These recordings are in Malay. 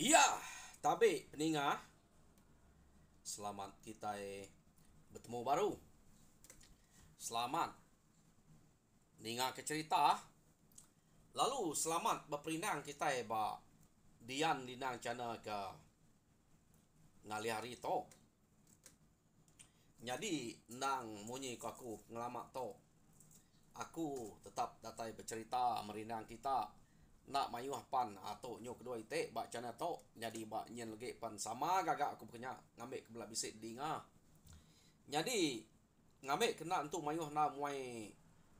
Iya, tapi peningah, selamat kita bertemu baru. Selamat ninga ke cerita. Lalu selamat berperinang kita ba dian dinang cana ke ngali hari to. Jadi nang munyi ko aku ngelamak to. Aku tetap datai bercerita merinang kita nak mayuh pan atau nyo kedua ite bak cana to jadi bak nyen lagi pan sama gagak aku punya ngambil ke belah bisik dinga. Jadi ngambil kena untuk mayuh na muai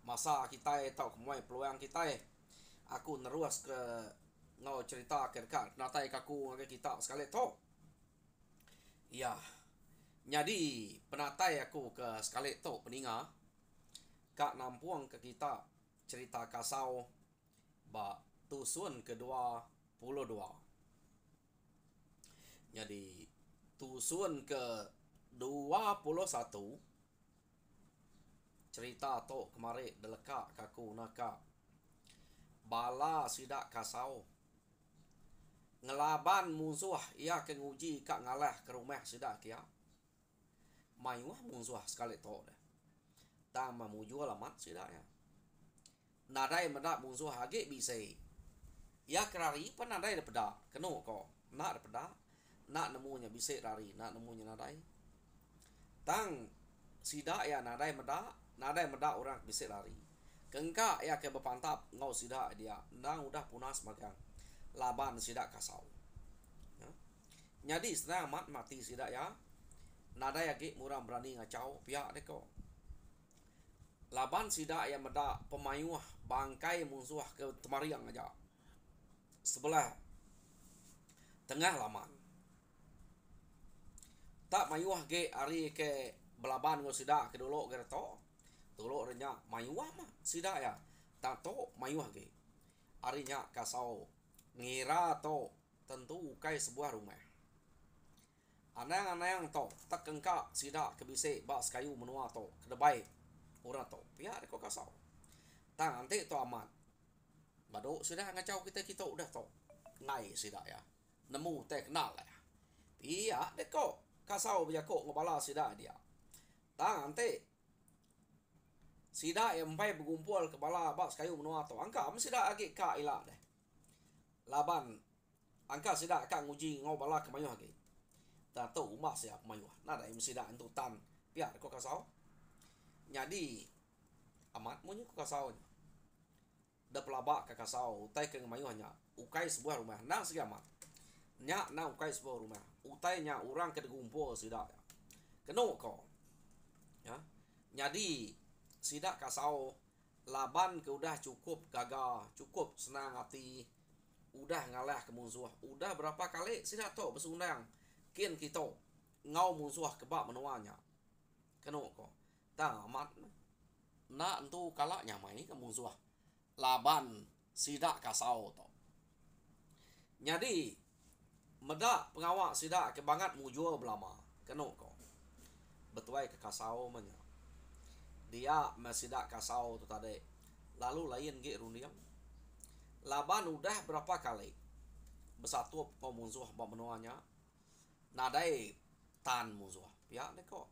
masa kita tau muai peluang kita aku neruas ke ngau cerita ke dekat natai kaku ngagai kita sekali to. Ya. Jadi penatai aku ke sekali to peninga kak nampuang ke kita cerita kasau ba tusun ke-22. Jadi tusun ke-21 cerita to kemari deleka kaku naka bala sidak kasau ngelaban musuh ia ke nguji kak ngalah ke rumah sidak kia mayuah musuh sekali to dah tama mujual amat sidak ya nadai mendak musuh age bisa ya kerari pan nadai daripada keno ko nak daripada nak nemunya bisa rari nak nemunya nadai tang sidak ya nadai meda orang bisa lari kengka ya ke berpantap ngau sidak dia nang udah punas magang laban sidak kasau ya. Jadi senang amat mati sidak ya nadai age murang berani ngacau pihak deko laban sidak yang meda pemayuh bangkai musuh ke temariang aja sebelah tengah laman tak mayuh ge ari ke belaban ngo sidak ke dulu ke to dulu renya mayuh mah sidak ya tak to mayuh ge arinya kasau ngira to tentu kai sebuah rumah anang-anang to tak kengka sidak ke bise bas kayu menua to ke debai orang to pihak ko kasau tang ante to amat bado sudah ngacau kita udah to ngai sidak ya nemu teh kenal ya pihak deko kasau bejako ngobala sidak dia tang ante sidak yang pai bergumpul ke bala bas kayu menua to angka am sidak age ka ila deh laban angka sidak ka nguji ngobala ke mayuh age ta to umak siap mayuh nada im sidak untuk tan pihak ko kasau jadi amat munyu ko kasau da pelabak ke kasau utai ke mayuhnya ukai sebuah rumah nang segi amat nya nang ukai sebuah rumah utai nya orang ke gumpul sidak ya keno ko ya jadi sidak kasau laban ke udah cukup gagah cukup senang hati udah ngalah ke musuh udah berapa kali sidak to besundang kin kita ngau musuh kebak menuanya keno ko ta amat na entu kala nyamai ke musuh laban sidak kasau to jadi meda pengawak sidak ke bangat mujur belama keno ko betuai ke kasau manya dia masidak kasau tu tadi lalu lain ge rundiang laban udah berapa kali bersatu ko musuh ba menuanya nadai tan musuh pihak neko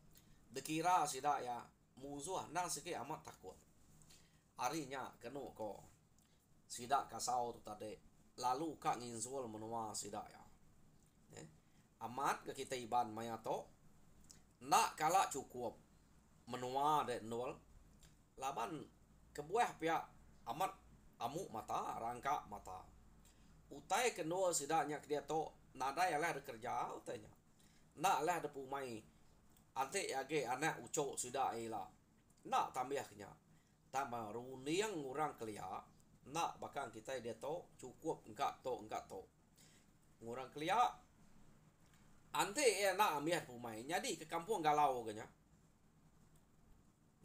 dekira sidak ya musuh nang sikit amat takut arinya keno ko sidak kasau tu tadi lalu kak nginsul menua sidak ya amat ke kita iban maya to nak kala cukup menua de nol laban kebuah pihak amat amuk mata rangka mata utai kenol sidaknya dia to nada ya lah kerja utainya nak lah de pumai ante age anak ucok sidak ila nak tambahnya tambah runiang orang kelia nak bakang kita dia to cukup enggak to orang kelia ante ya nak ambil pumai jadi ke kampung galau ganya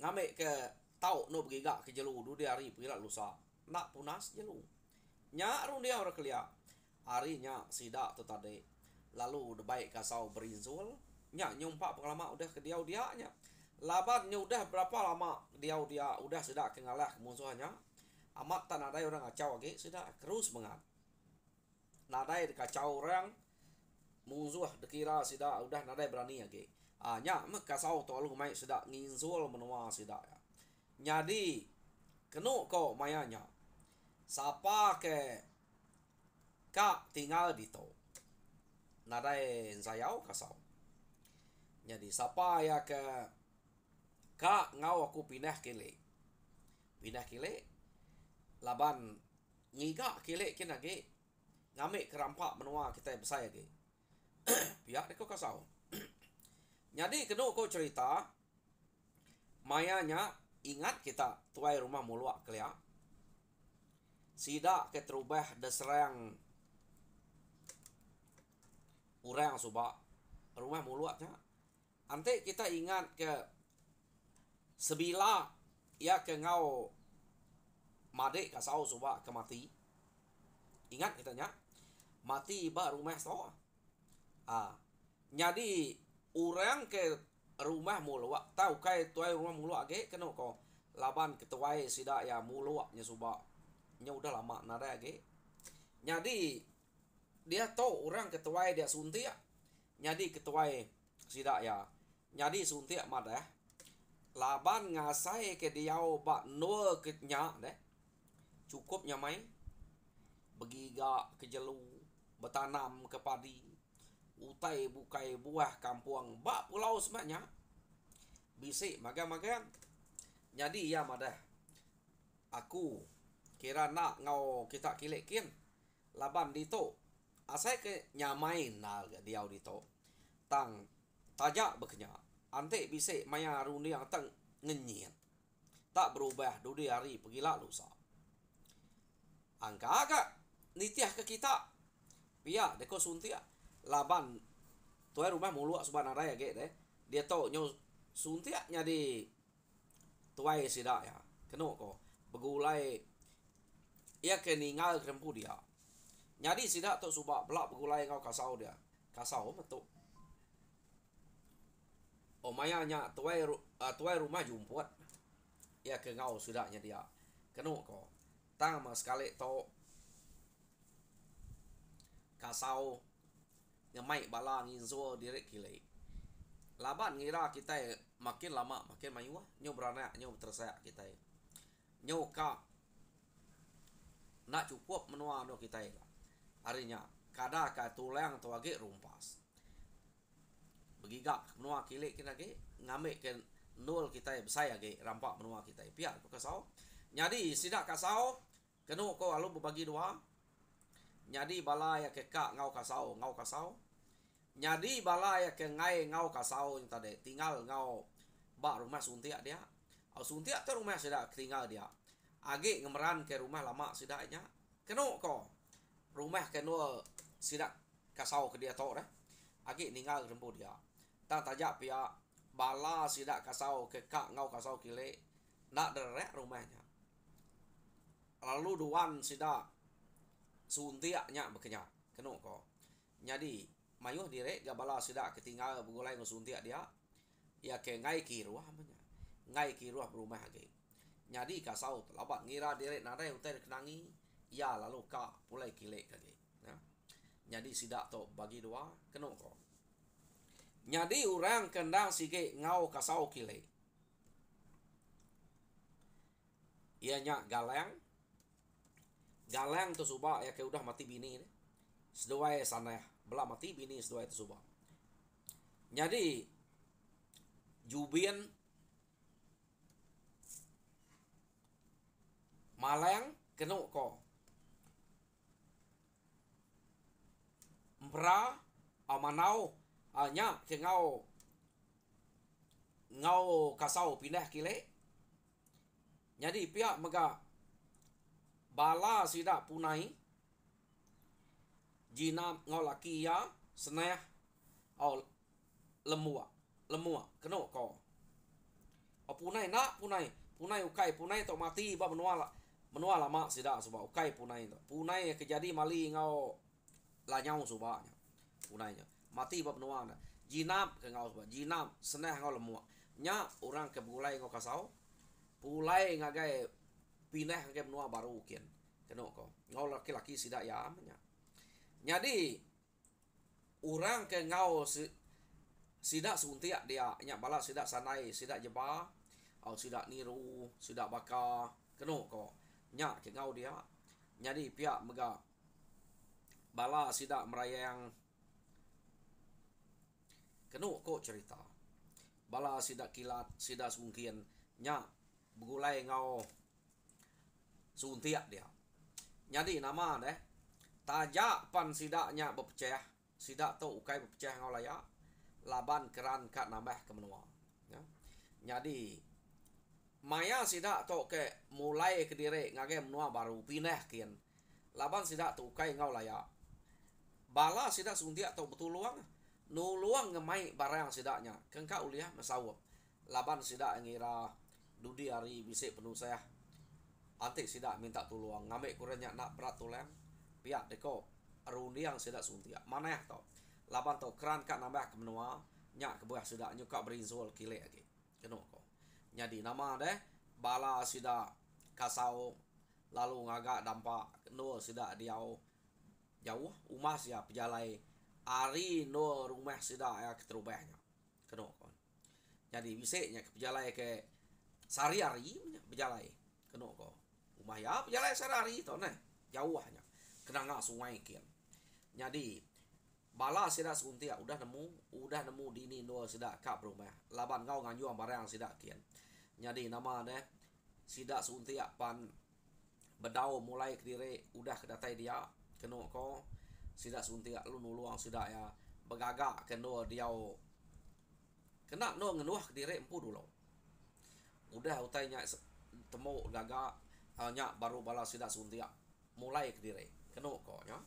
ngame ke tau no begiga ke jelu du dia hari pila lusa nak punas jelu nya run dia orang kelia harinya sidak tu tadi lalu de baik kasau berinzul nya nyumpak pengalaman udah ke dia nya labannya udah berapa lama dia udah sidak ke ngalah musuhnya amat tanah ada orang ngacau lagi sidak terus mengat nadai kacau orang musuh dekira sida udah nadai berani age. Nya mek kasau to lu mai sida nginsul menua sida ya. Jadi kenu ko mayanya. Sapa ke ka tinggal di to. Nadai sayau kasau. Jadi sapa ya ke ka ngau aku pindah kile. Pindah kile laban ngiga kile kena ge. Ngame kerampak menua kita besar ge. Pihak deko kasau. Jadi kena ko cerita mayanya ingat kita tuai rumah mulua kelia. Sida ke terubah deserang urang suba rumah muluatnya. Ante kita ingat ke sebila ya ke ngau made kasau suba ke mati. Ingat kitanya mati iba rumah so. Jadi urang ke rumah mulua tahu kai tuai rumah mulua ge kena ko laban ketuai sida ya mulua nya suba nya udah lama nada ge. Jadi dia tahu orang ketuai dia suntik. Jadi ketuai sida ya. Jadi suntik madah laban ngasai ke diau bak nol ketnya deh. Cukup nyamai begiga ke jelu bertanam ke padi utai bukai buah kampung bak pulau semaknya bisik magang-magang. Jadi ya madah aku kira nak ngau kita kilekin laban dito asai ke nyamain nal ga diau dito tang tajak beknya ante bisik maya runi yang tang ngenyin tak berubah dudi hari pergi lusa angka agak nitiah ke kita pia deko suntia laban tuai rumah muluk subana raya ge deh dia tau nyu suntia nyadi tuai sida ya keno ko begulai ia keningal krempu dia nyadi sida tu subak belak begulai ngau kasau dia kasau metu omayanya tuai rumah jumpuat ia ke ngau sudahnya dia keno ko tang mas sekali to kasau ngemai bala nginzo direk kilai laban ngira kita makin lama makin mayuah nyo beranak nyo terseak kita nyo ka nak cukup menua no kita harinya kada ka tulang tu age rumpas begigak menua kilek kena ge ngame ke nol kita besaya ge rampak menua kita piar ko kasau nyadi sidak kasau kenu ko alu berbagi dua nyadi bala ya ke ka ngau kasau nyadi bala ya ke ngai ngau kasau yang tadi tinggal ngau bak rumah suntiak dia au suntiak tu rumah sudah tinggal dia age ngemeran ke rumah lama sidaknya kenu ko rumah kenu sidak kasau ke dia to dah age ninggal rempu dia ta tajak pia bala sidak kasau ke ka ngau kasau kile nak derek rumahnya lalu duan sidak suntiaknya bekenya kenu ko jadi mayuh direk gabala sidak ketinggal begulai ngusuntiak dia ya ke ngai ki ruah amanya ngai ki ruah rumah age nyadi kasau labat ngira direk nadai utai kenangi ya lalu ka pulai kilek kage ya nyadi sidak to bagi dua kenu ko nyadi orang kendang sige ngau kasau kilek ianya galeng tu subak ya ke udah mati bini ni seduai sana belah mati bini seduai tu subak nyadi jubin maleng kenu ko mpra amanau anya ke ngau kasau pindah kile jadi pihak mega bala sidak punai jinam ngau laki ya seneh au lemua kenu ko punai nak punai ukai punai tok mati ba menua lama sida sebab ukai punai kejadi mali ngau lanyau subanya punainya mati ba menua na jinap ke ngau sebab jinap seneh ngau lemua nya orang ke bulai ngau kasau pulai ngagai pindah ke menua baru kian kenu ko ngau laki-laki sida ya amanya Jadi orang ke ngau sidak suntiak dia nya bala sidak sanai sidak jeba au sidak niru sidak baka kenu ko nya ke ngau dia. Jadi pihak mega bala sidak merayang kenu ko cerita bala sidak kilat sidak mungkin nya begulai ngau suntiak dia. Jadi nama deh tajak pan sidaknya berpecah sidak tu ukai berpecah ngau layak laban keran kat nambah ke menua ya. Jadi maya sidak tu ke mulai ke diri ngage menua baru pindah kian laban sidak tu ukai ngau layak bala sidak suntiak tu betul luang nuluang ngemai barang sidaknya kengka uliah masawap laban sidak ngira dudi hari bisik penuh saya antik sidak minta tolong ngambil kurangnya nak berat tulang pihak deko rundiang sidak suntiak mana ya tau laban tau keran kat nambah ke menua nyak ke buah sidak nyuka berizol kile lagi kena ko. Jadi nama deh bala sidak kasau lalu ngagak dampak no sidak diau jauh umas ya pejalai ari no rumah sidak ya keterubahnya kena ko. Jadi bisiknya ke pejalai ke sari-ari pejalai kena ko. Rumah ya pejalai sari-ari to nah jauhnya kena ngak sungai kian. Jadi bala sidak suntiak udah nemu dini no sidak kap rumah laban ngau nganjuang barang sidak kian. Jadi nama deh sidak suntiak pan bedau mulai ke diri udah kedatai dia kena ko sidak suntiak lu nuluang sidak ya begagak kena diau kena no ngenuah ke diri empu dulu udah utainya temu gagak nyak baru bala sidak suntiak mulai ke diri kena ko nya.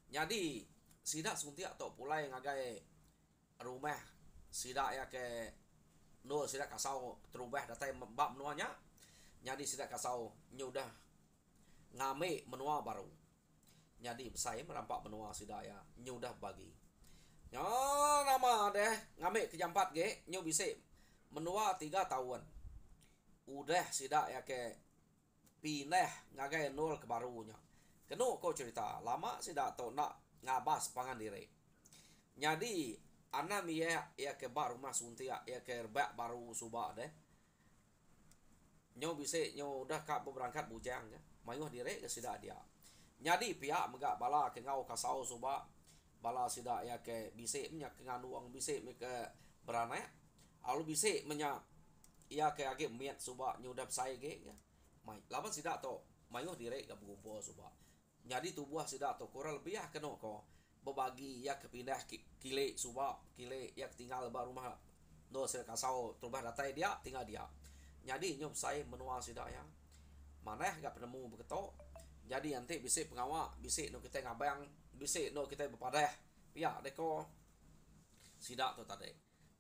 Jadi sidak suntiak tok pulai ngagai rumah sidak ya ke no sidak kasau terubah datai bab menuanya. Jadi sidak kasau nyudah ngame menua baru. Jadi saya merampak menua sidak ya nyudah bagi. Nya nama deh ngame ke jampat ge nyu bisik menua 3 tahun. Udah sidak ya ke pindah ngagai nol ke barunya. Kenu ko cerita lama sidak to nak ngabas pangan diri. Jadi ana ya ke bar rumah suntiak ya ke bak baru subak deh. Nyo bisik nyo udah kap berangkat bujang ya. Mayuh diri ke sidak dia. Jadi pihak megak bala ke ngau kasau subak bala sidak ya ke bisik nya ke nganuang bisik ke beranak. Alu bisik menya ya ke age miat subak nyo udah sai ge ya. Mai laban sidak to mayuh diri ke berkumpul subak. Jadi tubuh sidak to kurang lebih ya kena ko berbagi ya kepindah kile subak kile ya tinggal baru rumah no sel kasau terubah datai dia tinggal dia. Jadi nyop saya menua sidak ya mana gak penemu begitu. Jadi nanti bisik pengawak bisik no kita ngabang bisik no kita berpadah pihak deko sidak tu tadi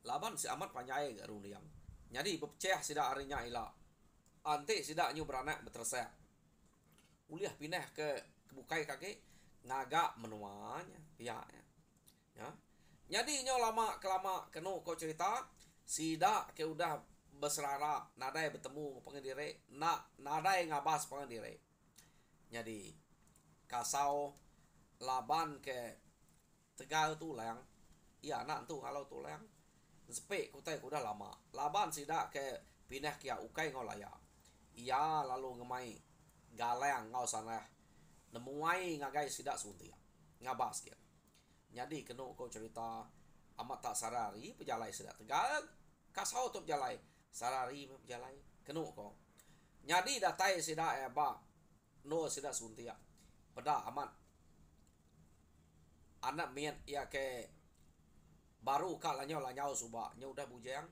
laban si amat panjai gak rundiang. Jadi berpecah sidak harinya ila anti sidak nyu beranak bertersak uliah pindah ke bukai kaki ngagak menuanya pihaknya ya. Jadi nyo lama kelama kenu kau cerita sidak ke udah berserara nadai bertemu pengediri nak nadai ngabas pengediri. Jadi kasau laban ke Tegal tulang iya nak tu kalau tulang sepek kutai udah lama laban sidak ke pindah kia ukai ngolaya iya lalu ngemai galeng ngau sana nemuai ngagai sidak suntiak ngabas kian. Jadi kenu kau cerita amat tak sarari pejalai sidak Tegal kasau tu pejalai sarari pejalai kenu kau. Jadi datai sidak ba no sidak suntiak pada amat anak mian ya ke baru kak lanyau subak nyo udah bujang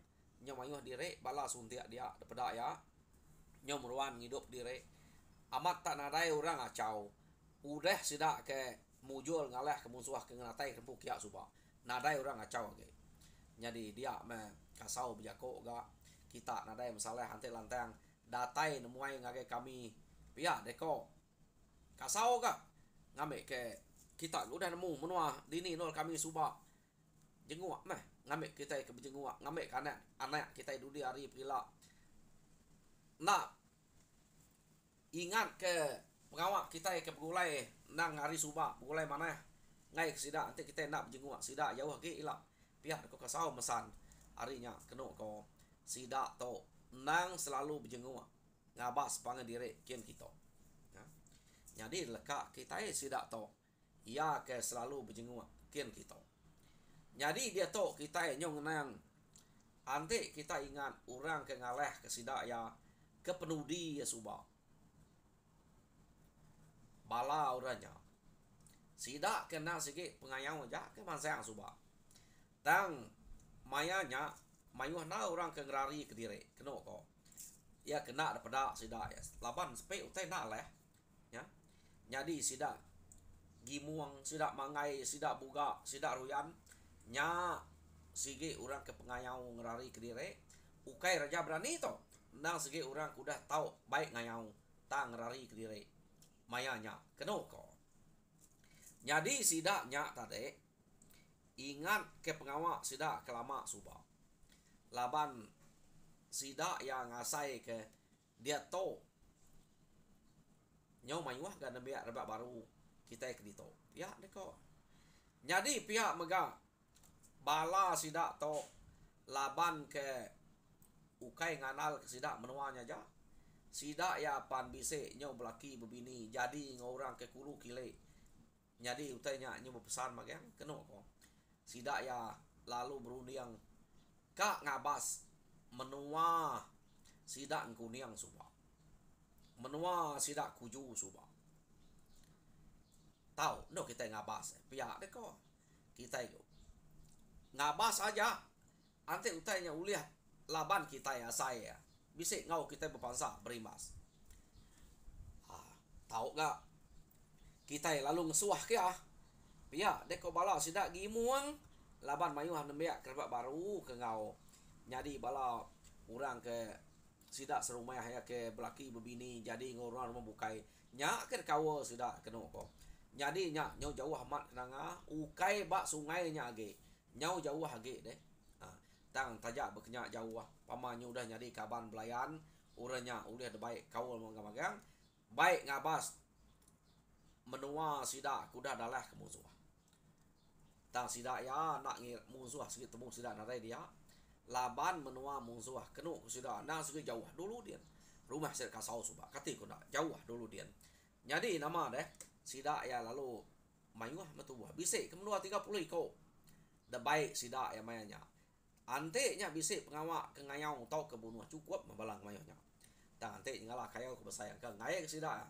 nyo mayuh diri bala suntiak dia pada ya nyo meruan hidup diri amat tak nadai orang acau udah sidak ke mujul ngalah ke musuh ke ngatai ke pukia subak nadai orang acau ge. Jadi dia me kasau bejako ga kita nadai masalah hantai lantang datai nemuai ngage kami pihak deko kasau ga ngame ke kita udah nemu menua dini nol kami subak jenguk meh ngame kita ke jenguk ngame kana anak kita dudi hari pila nak ingat ke pengawak kita ke begulai nang hari subak begulai mana ngai ke sida ante kita nak jengua sida jauh ge ila pihak ko kasau mesan arinya keno ko sida to nang selalu berjengua ngabas pangadire kian kita ya. Jadi leka kita sida to ia ke selalu berjengua kian kita. Jadi dia to kita nyong nang ante kita ingat orang ke ngaleh ke sida ya ke penudi ya subak bala orangnya sida kena sikit pengayang aja ke mansang subak tang mayanya mayuh na orang ke ngerari ke dire kena ko ya kena daripada sida ya laban sepe utai nak leh ya. Jadi sida gimuang sida mangai sida buga sida ruyan nya sige orang ke pengayau ngerari ke dire ukai raja berani to nang sige orang kudah tahu baik ngayau tang ngerari ke dire mayanya kena ko. Jadi sida nya tadi ingat ke pengawak sida kelama subak laban sida yang ngasai ke dia to nyau mayuah kan biak rebak baru kita ke dito ya deko. Jadi pihak mega bala sida to laban ke ukai nganal ke sida menuanya aja sida ya pan bise nyau belaki bebini jadi ngorang ke kulu kile. Jadi utainya nyau pesan magang keno ko sida ya lalu berunding kak ngabas menua sida ngkuniang subak menua sida kuju subak tahu no kita ngabas pihak deko kita itu ngabas aja ante utainya uliah laban kita ya saya bisa ngau kita berpansa berimas tahu gak kita lalu ngesuah ke pihak deko bala sida gimuang laban mayuh nembek kerbak baru ke ngau. Jadi bala orang ke sida serumah ya ke belaki bebini jadi ngorang rumah bukai nya ke kawo sida keno ko. Jadi nya nyau jauh amat kenanga ukai bak sungai nya age nyau jauh age deh tang tajak berkenyak jauh pamannya udah jadi kaban belayan uranya udah ada baik kaul magang baik ngabas menua sida kuda dalah ke musuh tang sida ya nak ngir musuh sikit temu sida narai dia laban menua musuh kenu sida nang sikit jauh dulu dia rumah sida kasau subak kati ku nak jauh dulu dia. Jadi nama deh sida ya lalu mayuah metubuh bisik ke menua 30 iko da baik sida ya mayanya ante nya bisik pengawak ke ngayau tau ke bunuh cukup mabalang mayuhnya tang ante ngalah kayau ke besayang ke ngai ke sida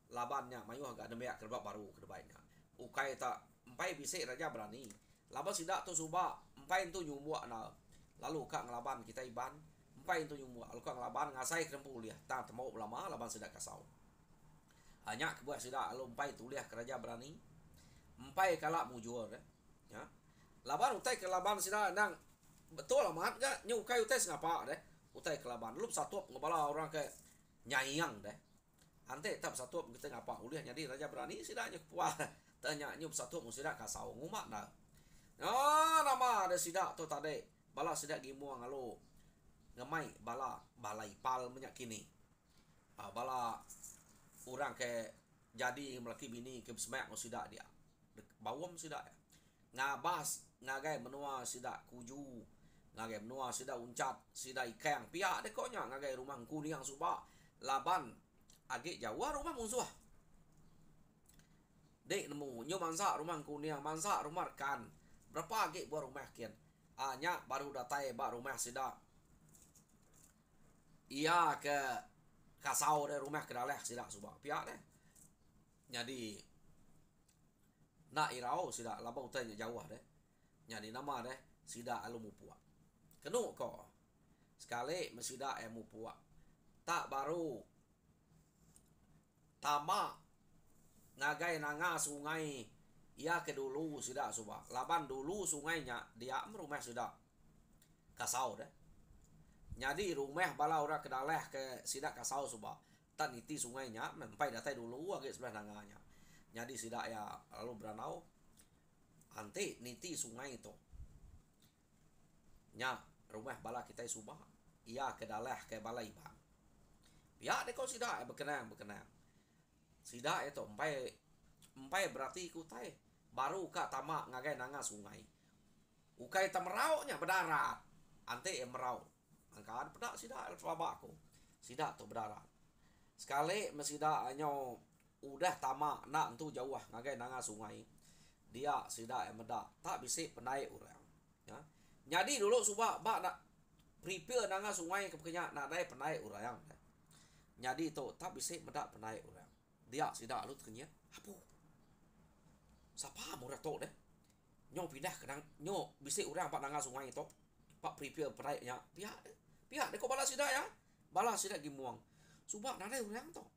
labannya mayuh agak dembek kerbak baru ke depannya ukai tak empai bisik raja berani laban sida tu subak empai tu nyumbuak na lalu kak ngelaban kita iban empai tu nyumbuak lalu kak ngelaban ngasai krempul dia tang temau lama laban sida kasau hanya kebuat sida lalu empai tu liah keraja berani empai kalak mujur ya laban utai ke laban sida nang betul amat gak nyukai utai ngapa deh utai ke laban lu satu ngobala orang ke nyayang deh ante tak satu kita ngapa uliah jadi raja berani sida nya puas tanya nyup satu musida kasau ngumak na nama ada sida tu tadi bala sida gimuang alo ngemai bala balai pal minyak kini bala orang ke jadi melaki bini ke semak sida dia bawam sida ngabas ngagai menua sida kuju ngagai menua sida uncat sida ikang pihak dekonya ngagai rumah kuning yang subak laban age jawa rumah musuh dek nemu nyo mansa rumah kuning mansa rumah kan berapa age buat rumah kian nya baru datai ba rumah sida iya ke kasau de rumah kedaleh sida subak pihak deh. Jadi nak irau sida laba utanya jauh deh jadi nama deh sida alu mupua kenu ko sekali mesida mupua tak baru tama ngagai nanga sungai ia ke dulu sida subak laban dulu sungainya dia rumah sida kasau deh. Jadi rumah bala ora kedaleh ke sida kasau subak tan iti sungainya mempai datai dulu agak sebelah nanganya. Jadi sida ya lalu beranau ante niti sungai itu nya rumah bala kita subak ia kedaleh ke bala iban ya deko sida berkenang sida itu empai berarti ikutai baru ka tamak ngagai nanga sungai. Ukai tameraunya berdarat. Ante merau. Angka pedak sida Selabak ko. Sida tu berdarat. Sekali mesida anyo udah tamak nak tu jauh ngagai nanga sungai. Dia sida medak tak bisik penaik orang. Ya. Jadi dulu subak bak nak prepare nanga sungai ke penyak nak naik penaik orang. Jadi tu tak bisik medak penaik orang. Dia sida alut kenyat. Apu. Sapa murah tok deh. Nyo pindah ke nyo bisik orang pak nanga sungai tok. Pak prepare penaiknya. Pihak deh kau balas sida ya. Balas sida gimuang. Subak nak naik orang tok.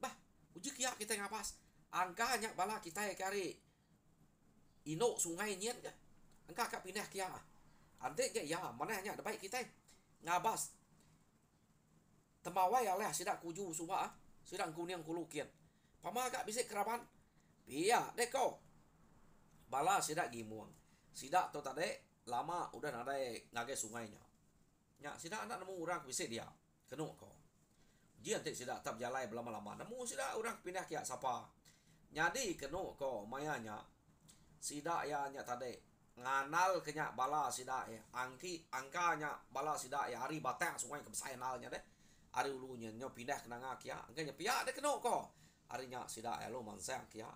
Bah, uji kia kita ngapas. Angkanya bala kita kari ino sungai nyen ke. Angka kak pindah kia. Ante je ya, mana hanya ada baik kita. Ngabas. Temawai aleh sida kuju subak. Sida kuning kulukian. Pama kak bisik keraban. Pihak deh kau. Bala sida gimuang. Sida tu tadi lama udah nadai ngagai sungainya. Nya sida anak nemu orang bisik dia. Kenuk kau. Dia nanti sida tak berjalan berlama-lama. Nemu sida orang pindah kia siapa. Jadi kenuk kau mayanya. Sida ya nya tadi nganal kenyak bala sida ya. Angkanya bala sida ya hari batang sungai kebesayanalnya deh. Hari ulunya nyo pindah kenanga kia. Angkanya pihak deh kenuk kau. Harinya sida ya lo mansang kia.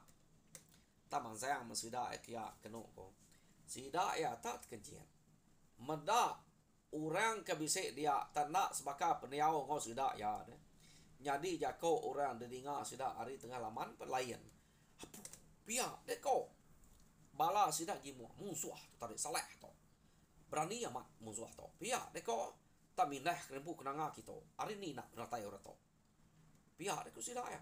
Tak mansang mesida kia kenuk kau. Sida ya tak kencian. Medak orang kebisik dia tak nak sebaka peniau kau sida ya deh. Jadi jako orang dengar sida hari tengah laman pelayan. Apa? Pihak deh kau. Bala sida gimu musuh tadi salah to. Berani amat musuh to. Pihak deh kau. Tak mindah kerempu kenanga kita. Hari ni nak natai orang to. Pihak deh kau sida ya.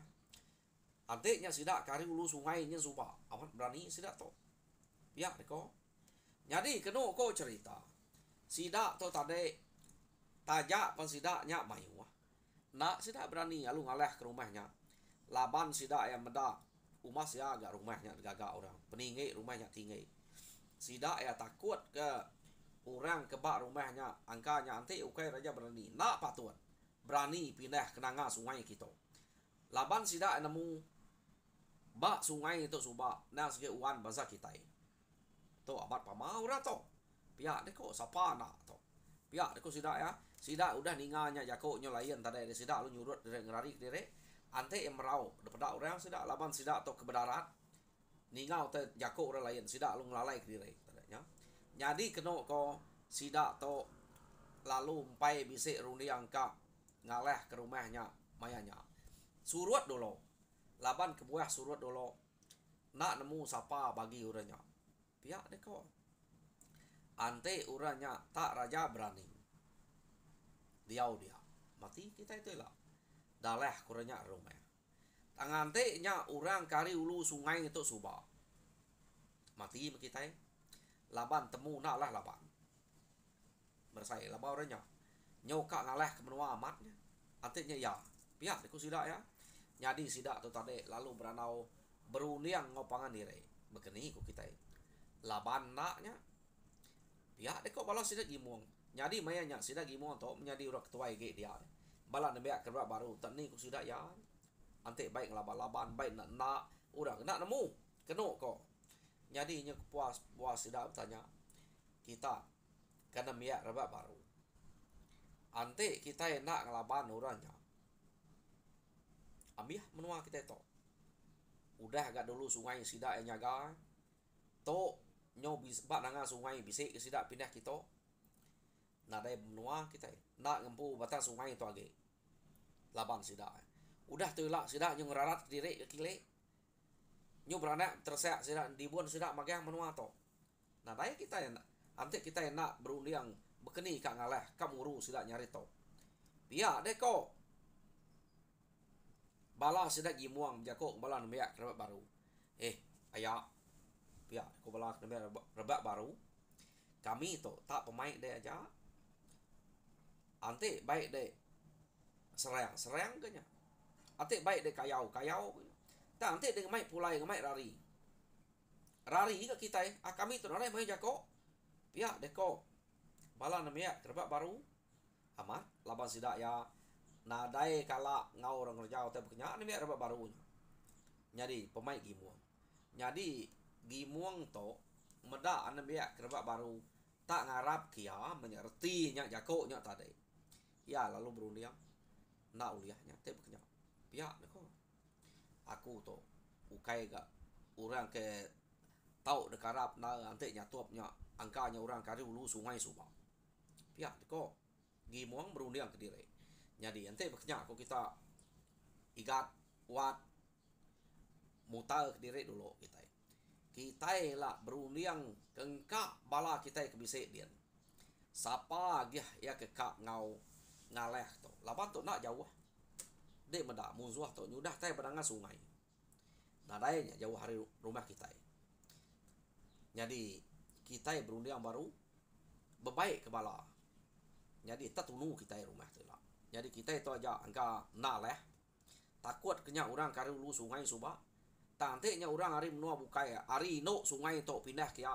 Anteknya sida kari ulu sungai nya suba. Amat berani sida to. Pihak deh kau. Jadi kena kau cerita. Sida tu tadi tajak pan sida nya mayu. Nak sida berani alu ngaleh ke rumahnya. Laban sida yang medak. Umas ya agak rumahnya gagak orang. Peninggi rumahnya tinggi. Sida ya takut ke orang kebak rumahnya. Angkanya nanti ukai raja berani. Nak patut. Berani pindah ke nanga sungai kita. Laban sida nemu bak sungai itu subak. Nah segi uan bahasa kita. Tu amat pamau dah tu. Pihak deh kok siapa nak tu. Pihak deh kok sida ya. Sida udah ninganya jako nyo lain tadi sida lu nyurut dari ngerari dire. Ante yang merau dapat orang sida laban sida tu ke bedarat. Ningau te jako orang lain sida lu ngelalai dire tadanya. Jadi kena ko sida tu lalu empai bisik rundi angka ngaleh ke rumahnya mayanya. Surut dulu. Laban ke buah surut dulu. Nak nemu siapa bagi uranya. Pihak deh kau. Ante uranya tak raja berani. Dia. Mati kita itu lah. Dalah kuranya rumah. Tangan nya orang kari ulu sungai itu subak. Mati kita. Laban temu nak lah laban. Bersai laban orangnya. Nyoka ngalah ke menua amatnya. Ante nya ya. Pihak deh kau sida ya. Jadi sida tu tadi lalu beranau beruniang ngopangan diri. Begini ku kita. Laban naknya pihak deh kok balas sida gimuang. Jadi mayanya sida gimuang to menjadi orang ketua IG dia. Bala nembe kerja baru tani ku sida ya. Ante baik laban-laban baik nak orang nak nemu kena kok. Jadi nya puas sida bertanya. Kita kena miak rebak baru. Ante kita nak ngelaban orangnya. Ambil menua kita to. Udah agak dulu sungai sida yang nyaga. To nyo bak nanga sungai bisik sida pindah kita. Nadai menua kita. Nak ngempu batas sungai itu age. Laban sida. Udah telak sida nyo ngerarat diri ke kile. Nyo beranak terseak sida dibuan sida magang menua to. Nadai kita yang ante kita yang nak berundiang bekeni kak ngalah kamuru sida nyari to. Pihak deh kok. Bala sida gimuang jakok bala nembeak rebak baru. Ayak pihak ko bala nembeak rebak baru. Kami tu tak pemain deh aja. Ante baik deh serang ke nya. Ante baik deh kayau. Tak ante deh ngemai pulai ngemai rari. Rari ke kita kami tu nare mai jakok. Pihak deh ko. Bala nembeak rebak baru. Amat laban sida ya. Nadai kala ngau orang kerja atau bekenya ni biar rebak baru. Jadi pemain gimuang. Jadi gimuang to meda an biak kerba baru tak ngarap kia menyerti nya jako nya tadi ya lalu berunding na uliahnya te beknya pihak deko aku to ukai ga orang ke tau de karap na ante nya tuap nya angkanya orang kari ulu sungai suba pihak deko gimuang berunding ke diri jadi ante beknya aku kita igat wat mutal ke diri dulu kita lah berunding kengka bala kita ke bisik dia sapa dia ya ke kak ngau ngaleh to laban to nak jauh de meda musuh to nyudah tai padanga sungai nadainya jauh hari rumah kita jadi kita berunding baru bebaik ke bala jadi tak tunu kita rumah tu lah jadi kita itu aja angka naleh takut kenya orang kari ulu sungai suba tantenya orang hari menua bukai hari no sungai to pindah kia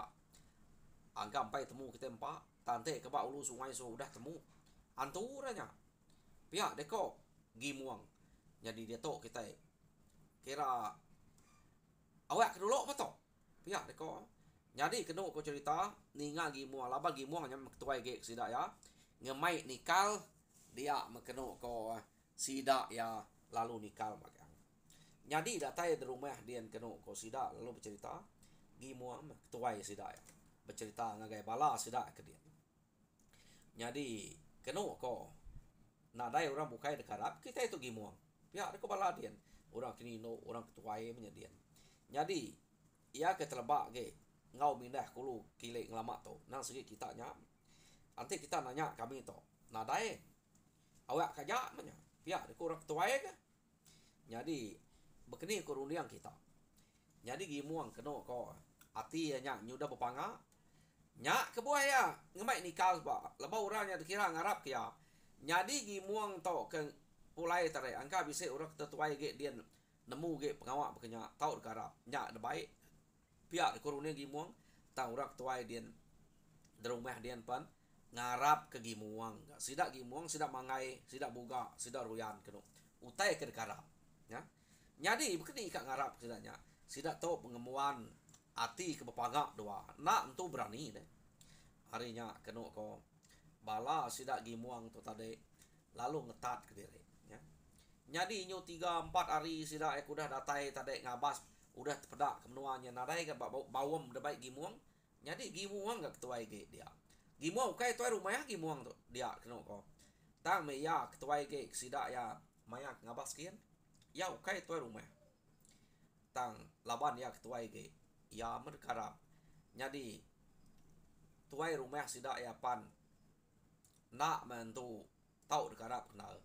angka sampai temu kita empat tante ke ba ulu sungai so udah temu anturanya pihak deko gimuang jadi dia to kita kira awak dulu apa to pihak deko jadi kena ko cerita ninga gimuang laba gimuang nya ketua ge sida ya ngemai nikal dia mekeno ko sida ya lalu nikal magang jadi datai di rumah dia kena ko sida lalu bercerita gimuang ketua sida ya bercerita ngagai bala sida ke dia jadi kena ko nadai orang bukai dekarap kita itu gimuang pihak ko bala dia orang kini no orang ketua menyedian jadi ia ketelebak ge ngau mindah kulu kile ngelamak to nang segi kita nya nanti kita nanya kami to nadai awak kaja menya pihak ko orang ketua ke jadi bekeni ko rundiang kita jadi gimuang kena ko ati nya nyudah bepanga nya kebuaya ngemai nikal ba leba urangnya dikira ngarap kia jadi gimuang to ke pulai tare angka bisa orang tetuai ge dia nemu ge pengawak bekenya tau dekarap nya de baik pihak ko rundiang gimuang tang orang tuai dia di rumah dia pan ngarap ke gimuang sida gimuang sida mangai sida buga sida ruyan keno utai ke dekarap ya jadi bekeni kak ngarap sidanya sida to pengemuan ati ke bepagak doa nak entu berani deh harinya keno ko bala sida gimuang tu tadi lalu ngetat ke diri ya jadi nyu 3-4 hari sida ek udah datai tadi ngabas udah pedak kemenuannya nadai ke bawem de baik gimuang jadi gimuang gak ketua ge dia gimuang kai tuai rumah ya gimuang tu dia keno ko tang me ya ketua ge sida ya mayak ngabas kian ya ukai tuai rumah tang laban ya ketua ge ya merkarap jadi tuai rumah sida ya pan nak mentu tau dekarap kenal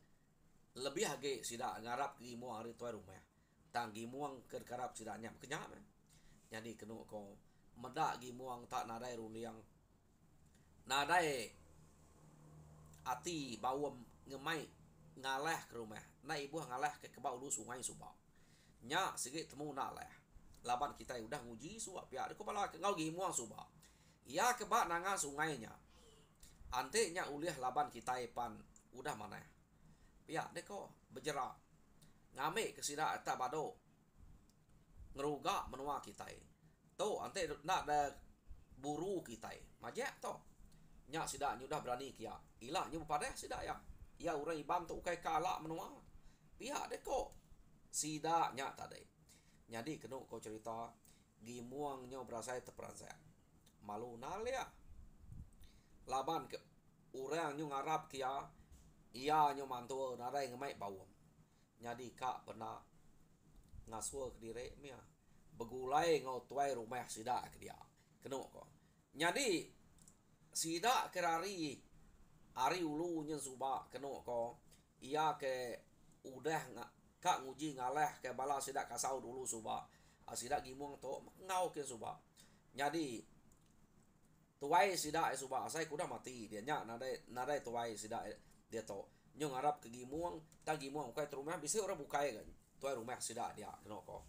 lebih hage sida ngarap gimuang hari tuai rumah tang gimuang ke dekarap sida nya kenyap jadi kenu ko meda gimuang tak nadai rundiang nadai ati bawem ngemai ngalah ke rumah na ibu ngalah ke kebau lu sungai suba nya sikit temu nalah laban kita udah nguji suap ya ko bala ke ngau gimuang suba ya keba nanga sungainya ante nya uliah laban kita pan udah mana ya deko berjerak ngame ke sida tak bado ngeruga menua kita to ante nak da buru kita majak to nya sida nyudah berani kia ilah nyu pada sida ya ya urang ibam tu kai kala menua pihak deko sida nya tadi jadi kenu ko cerita gimuang nyo berasai terperansa malu nalia laban ke urang nyu ngarap kia ia nyu mantu narai ngemai bawom jadi kak pernah ngasua ke diri mia begulai ngau tuai rumah sida ke dia kenu ko jadi sida kerari ari ulu nyen suba kenu ko ia ke udah kak nguji ngalah ke bala sida kasau dulu suba sida gimuang to ngau ke suba jadi tuai sida suba sai kuda mati dia nya nadai tuai sida dia to nyong arab ke gimuang tang gimuang kai rumah bisa orang bukai kan tuai rumah sida dia kenu ko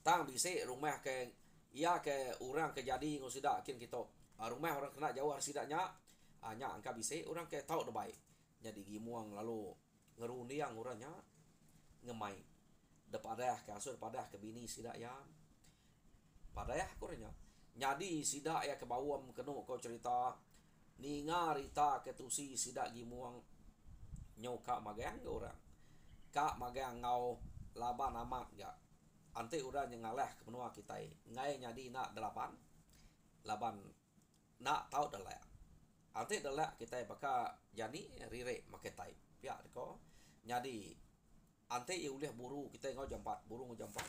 tang bisa rumah ke ia ke orang ke jadi ngau sida kin kita rumah orang kena jauh sidanya nya angka bisa orang ke tau de baik jadi gimuang lalu ngeruniang urangnya ngemai depadah ke asur padah ke bini sida ya padah kurangnya Nyadi sidak ya ke bawam keno ko cerita ninga rita ketusi sidak gimuang nyau kak magang ke orang kak magang ngau laban amat ga ante udah nyengaleh ke benua kita ngai nyadi nak delapan laban nak tahu dalek ante dalek kita baka jani rire maketai pihak ko nyadi ante ia ulih buru kita ngau jam 4 buru ngau jam 4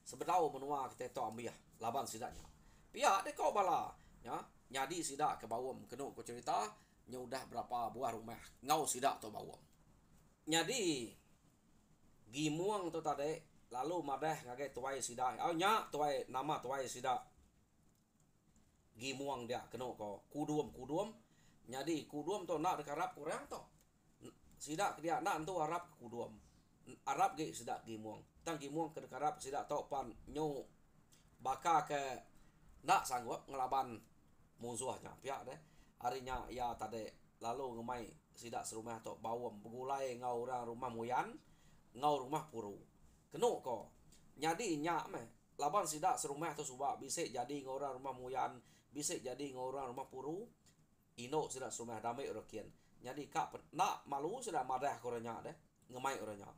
sebedau benua kita to ambiah laban sidaknya pihak de kau bala ya nyadi sidak ke bawam keno ko cerita nyudah berapa buah rumah ngau sidak to bawam nyadi gimuang tu tadi lalu madah ngagai tuai sidak oh nya tuai nama tuai sidak gimuang dia keno ko kuduam nyadi kuduam tu nak dekarap kurang to sidak dia nak tu arab kuduam arab ge sidak gimuang tang gimuang ke dekarap sidak to pan nyu baka ke nak sanggup ngelaban musuhnya pihak deh harinya ya tadi lalu ngemai sidak serumah to bawam begulai ngau orang rumah muyan ngau rumah puru keno ko nyadi nyak meh laban sidak serumah tu subak bisik jadi ngau orang rumah muyan bisik jadi ngau orang rumah puru ino sidak serumah damai urakian nyadi kak nak malu sidak madah koranya deh ngemai orangnya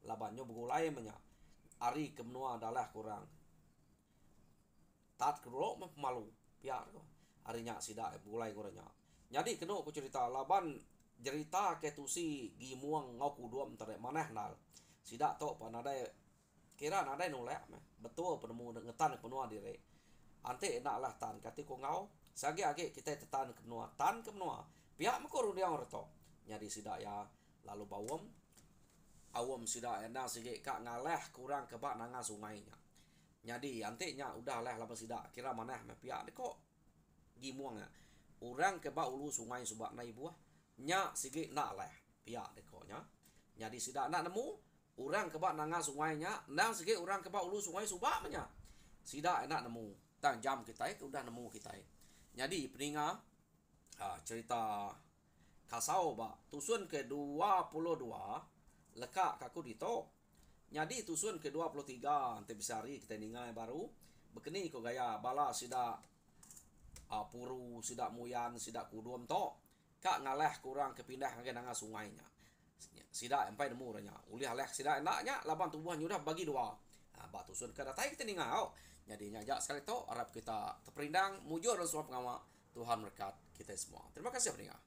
labannya begulai menya ari kemenua adalah kurang tat kerok mah malu pihak ko harinya sidak begulai koranya nyadi keno ku cerita laban cerita ketusi gimuang ngau kuduam tare maneh nal sidak to panadai kira nadai nolak meh betul penemu ngetan penua dire ante nak lah tan kati ko ngau sagi age kita tetan kemenua tan kemenua pihak meko dia orto nyadi sidak ya lalu bawam awam sidak ena sige kak ngalah kurang kebak nanga sungainya nyadi ante nya udah lah lapan sidak kira maneh meh pihak ko gimuang ya orang kebak ulu sungai subak nai buah nya sige nak lah pihak deko nya nyadi sidak nak nemu orang kebak nanga sungainya nang sige orang kebak ulu sungai subak nya sidak enak nemu tang jam kita udah nemu kita nyadi peninga cerita kasau ba tusun ke-22 lekak kaku dito nyadi tusun ke-23 ante bisari kita ningai baru bekeni ko gaya bala sidak puru sidak muyan sidak kuduam to kak ngaleh kurang kepindah ngage nanga sungainya sidak empai nemu ranya ulih aleh sidak enaknya laban tubuh nyudah bagi dua ba tusun ke datai kita ningau jadi nyajak sekali to arab kita terperindang mujur dan suap pengama Tuhan berkat kita semua terima kasih peninggal.